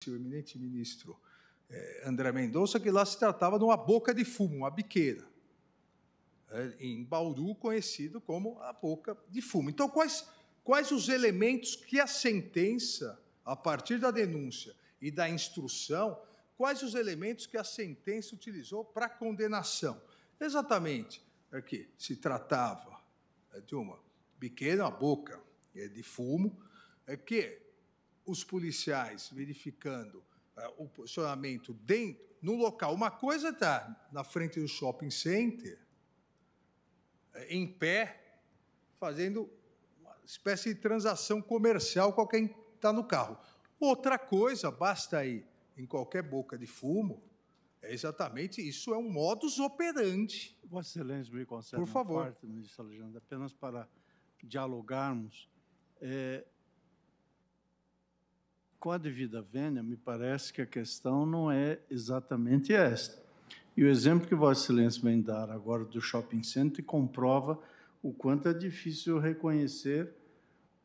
disse o eminente ministro André Mendonça, que lá se tratava de uma boca de fumo, uma biqueira, em Bauru, conhecido como a boca de fumo. Então, quais os elementos que a sentença, a partir da denúncia e da instrução, quais os elementos que a sentença utilizou para a condenação? Exatamente, que se tratava de uma biqueira, uma boca de fumo, que os policiais verificando o posicionamento dentro, no local. Uma coisa está na frente do shopping center, em pé, fazendo uma espécie de transação comercial com quem está no carro. Outra coisa, basta ir em qualquer boca de fumo, é exatamente isso, é um modus operandi. Vossa Excelência me concede por favor. Parte, ministro Alexandre, apenas para dialogarmos. Com a devida vênia, me parece que a questão não é exatamente esta. E o exemplo que Vossa Excelência vem dar agora do shopping center comprova o quanto é difícil reconhecer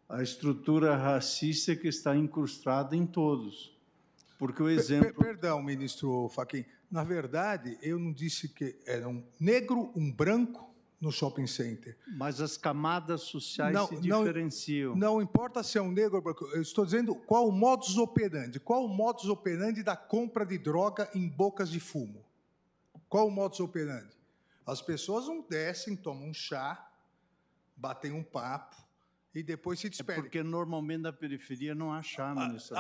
a estrutura racista que está incrustada em todos. Porque o exemplo... Perdão, ministro Fachin. Na verdade, eu não disse que era um negro, um branco no shopping center. Mas as camadas sociais se diferenciam. Não importa se é um negro ou branco. Eu estou dizendo qual o modus operandi. Qual o modus operandi da compra de droga em bocas de fumo? Qual o modus operandi? As pessoas não descem, tomam um chá, batem um papo e depois se despedem. Porque normalmente na periferia não há chá, ministro.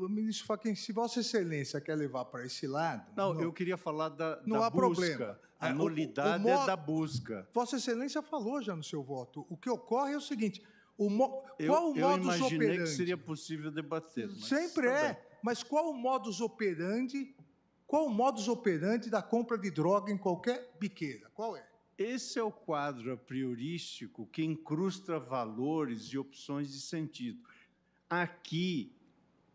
Ministro Fachin, se Vossa Excelência quer levar para esse lado... Não, eu queria falar da há busca. Problema. A nulidade é da busca. Vossa Excelência falou já no seu voto. O que ocorre é o seguinte... qual o modus operandi? Eu imaginei que seria possível debater. Sempre é. Mas qual o modus operandi? Qual o modus operandi da compra de droga em qualquer biqueira? Qual é? Esse é o quadro a priorístico que incrusta valores e opções de sentido. Aqui,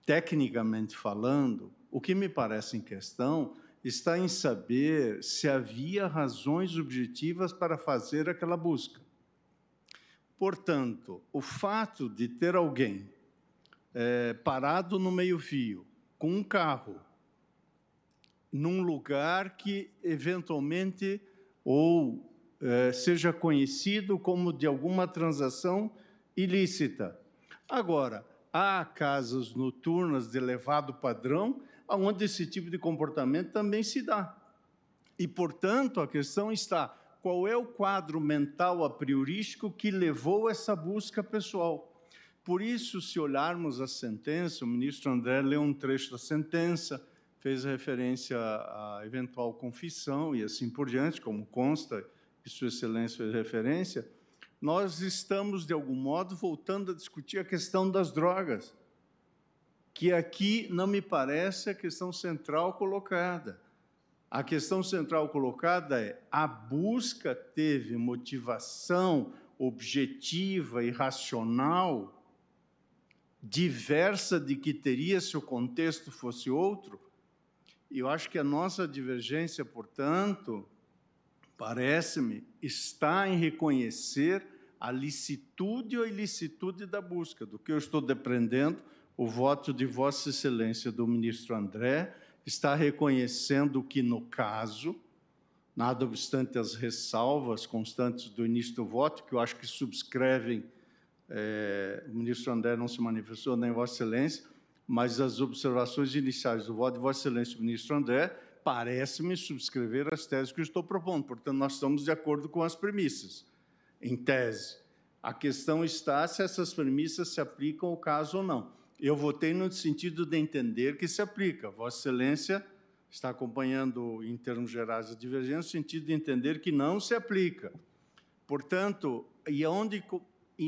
tecnicamente falando, o que me parece em questão está em saber se havia razões objetivas para fazer aquela busca. Portanto, o fato de ter alguém parado no meio-fio, com um carro, num lugar que, eventualmente, seja conhecido como de alguma transação ilícita. Agora, há casas noturnas de elevado padrão, onde esse tipo de comportamento também se dá. E, portanto, a questão está, qual é o quadro mental a priorístico que levou essa busca pessoal? Por isso, se olharmos a sentença, o ministro André leu um trecho da sentença, fez referência à eventual confissão e assim por diante, como consta, que Sua Excelência fez referência, nós estamos, de algum modo, voltando a discutir a questão das drogas, que aqui não me parece a questão central colocada. A questão central colocada é: a busca teve motivação objetiva e racional, diversa de que teria se o contexto fosse outro? Eu acho que a nossa divergência, portanto, parece-me, está em reconhecer a licitude ou ilicitude da busca. Do que eu estou depreendendo, o voto de Vossa Excelência do ministro André está reconhecendo que, no caso, nada obstante as ressalvas constantes do início do voto, que eu acho que subscrevem, o ministro André não se manifestou, nem Vossa Excelência, mas as observações iniciais do voto de Vossa Excelência do ministro André parece-me subscrever as teses que eu estou propondo. Portanto, nós estamos de acordo com as premissas, em tese. A questão está se essas premissas se aplicam ao caso ou não. Eu votei no sentido de entender que se aplica. Vossa Excelência está acompanhando, em termos gerais, a divergência, no sentido de entender que não se aplica. Portanto, e onde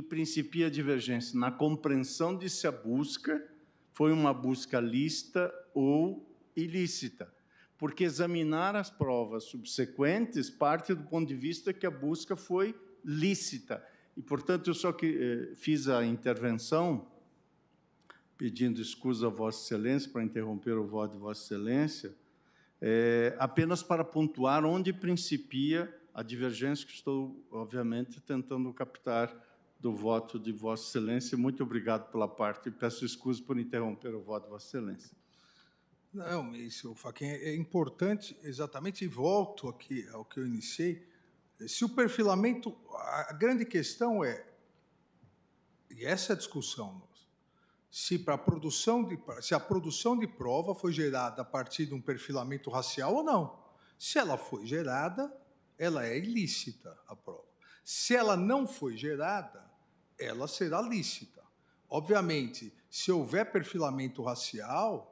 principia a divergência? Na compreensão de se a busca foi uma busca lícita ou ilícita. Porque examinar as provas subsequentes parte do ponto de vista que a busca foi lícita. E, portanto, eu só fiz a intervenção, pedindo escusa a Vossa Excelência para interromper o voto de Vossa Excelência, apenas para pontuar onde principia a divergência que estou, obviamente, tentando captar do voto de Vossa Excelência. Muito obrigado pela parte e peço desculpas por interromper o voto de Vossa Excelência. Não, isso, Fachin, é importante, exatamente, e volto aqui ao que eu iniciei. Se o perfilamento, a grande questão é, e essa é a discussão nossa, se a produção de prova foi gerada a partir de um perfilamento racial ou não. Se ela foi gerada, ela é ilícita, a prova. Se ela não foi gerada, ela será lícita. Obviamente, se houver perfilamento racial,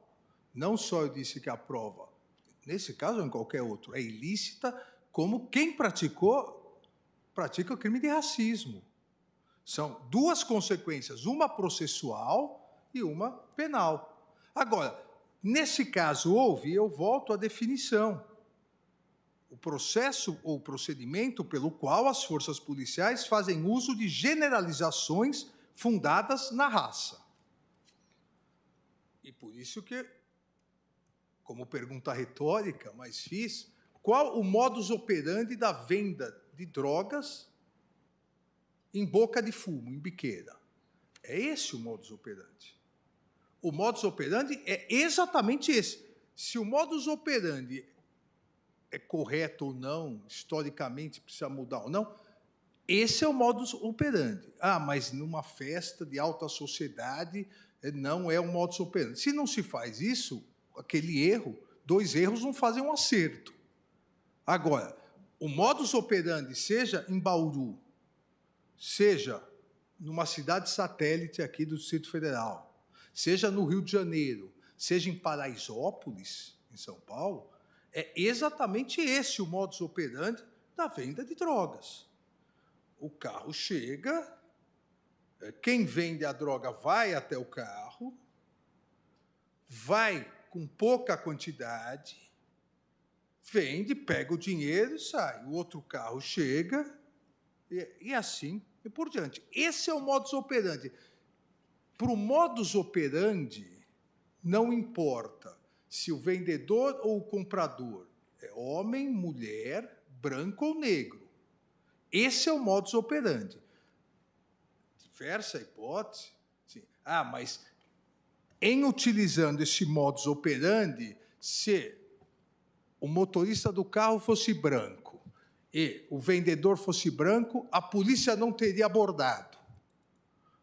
não só eu disse que a prova, nesse caso ou em qualquer outro, é ilícita, como quem pratica o crime de racismo. São duas consequências, uma processual e uma penal. Agora, nesse caso houve, eu volto à definição. O processo ou procedimento pelo qual as forças policiais fazem uso de generalizações fundadas na raça. E por isso que, como pergunta retórica, mas fiz, qual o modus operandi da venda de drogas em boca de fumo, em biqueira? É esse o modus operandi. O modus operandi é exatamente esse. Se o modus operandi é correto ou não, historicamente precisa mudar ou não, esse é o modus operandi. Ah, mas numa festa de alta sociedade não é o modus operandi. Se não se faz isso, aquele erro, dois erros não fazem um acerto. Agora, o modus operandi, seja em Bauru, seja numa cidade satélite aqui do Distrito Federal, seja no Rio de Janeiro, seja em Paraisópolis, em São Paulo, é exatamente esse o modus operandi da venda de drogas. O carro chega, quem vende a droga vai até o carro, vai com pouca quantidade, vende, pega o dinheiro e sai. O outro carro chega e assim e por diante. Esse é o modus operandi. Para o modus operandi, não importa se o vendedor ou o comprador é homem, mulher, branco ou negro. Esse é o modus operandi. Diversa hipótese. Sim. Ah, mas em utilizando esse modus operandi, se o motorista do carro fosse branco e o vendedor fosse branco, a polícia não teria abordado.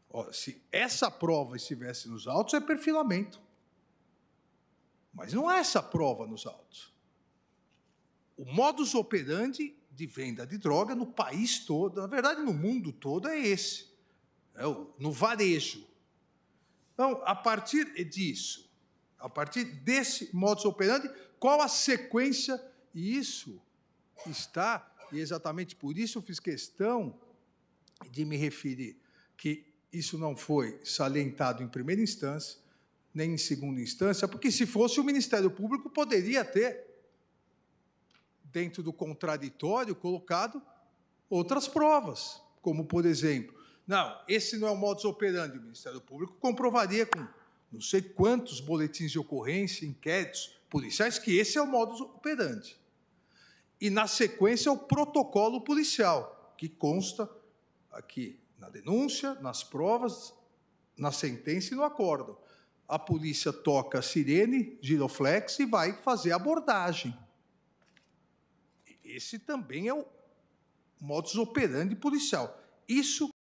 Ora, se essa prova estivesse nos autos, é perfilamento. Mas não há essa prova nos autos. O modus operandi de venda de droga no país todo, na verdade, no mundo todo, é esse. No varejo. Então, a partir disso, a partir desse modus operandi, qual a sequência? E isso está, e exatamente por isso eu fiz questão de me referir que isso não foi salientado em primeira instância, nem em segunda instância, porque se fosse o Ministério Público poderia ter, dentro do contraditório, colocado outras provas, como, por exemplo, não, esse não é o modus operandi, o Ministério Público comprovaria com não sei quantos boletins de ocorrência, inquéritos policiais, que esse é o modus operandi. E, na sequência, o protocolo policial, que consta aqui na denúncia, nas provas, na sentença e no acórdão. A polícia toca a sirene, giroflex, e vai fazer a abordagem. Esse também é o modus operandi policial. Isso